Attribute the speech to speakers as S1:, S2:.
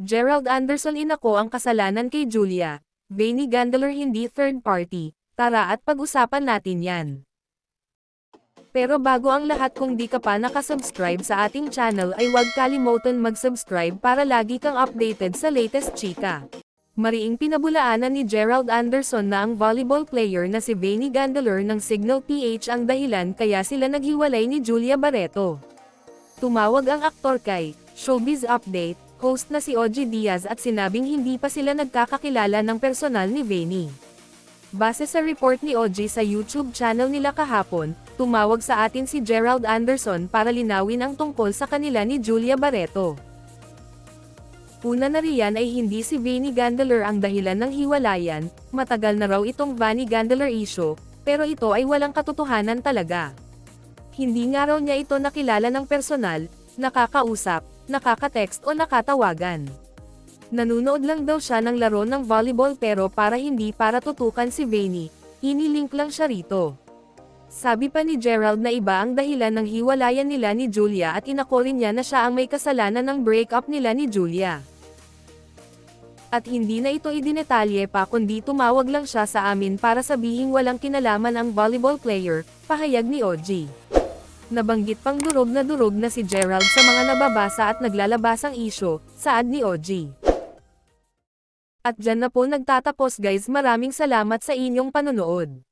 S1: Gerald Anderson inako ang kasalanan kay Julia. Vanny Gandler hindi third party. Tara at pag-usapan natin yan. Pero bago ang lahat, kung di ka pa nakasubscribe sa ating channel ay huwag kalimutan mag-subscribe para lagi kang updated sa latest chika. Mariing pinabulaanan ni Gerald Anderson na ang volleyball player na si Vanny Gandler ng Signal PH ang dahilan kaya sila naghiwalay ni Julia Barreto. Tumawag ang aktor kay Showbiz Update host na si OG Diaz at sinabing hindi pa sila nagkakakilala ng personal ni Vanny. Base sa report ni OG sa YouTube channel nila kahapon, tumawag sa atin si Gerald Anderson para linawin ang tungkol sa kanila ni Julia Barreto. Una na riyan ay hindi si Vanny Gandler ang dahilan ng hiwalayan, matagal na raw itong Vanny Gandler issue, pero ito ay walang katotohanan talaga. Hindi nga raw niya ito nakilala ng personal, nakakausap, nakaka-text o nakatawagan. Nanunood lang daw siya ng laro ng volleyball pero para tutukan si Vanny, inilink lang siya rito. Sabi pa ni Gerald na iba ang dahilan ng hiwalayan nila ni Julia at inako rin niya na siya ang may kasalanan ng breakup nila ni Julia. At hindi na ito idinetalye pa kundi tumawag lang siya sa amin para sabihing walang kinalaman ang volleyball player, pahayag ni OG. Nabanggit pang durog na si Gerald sa mga nababasa at naglalabasang isyu, saad ni OG. At dyan na po nagtatapos guys, maraming salamat sa inyong panonood.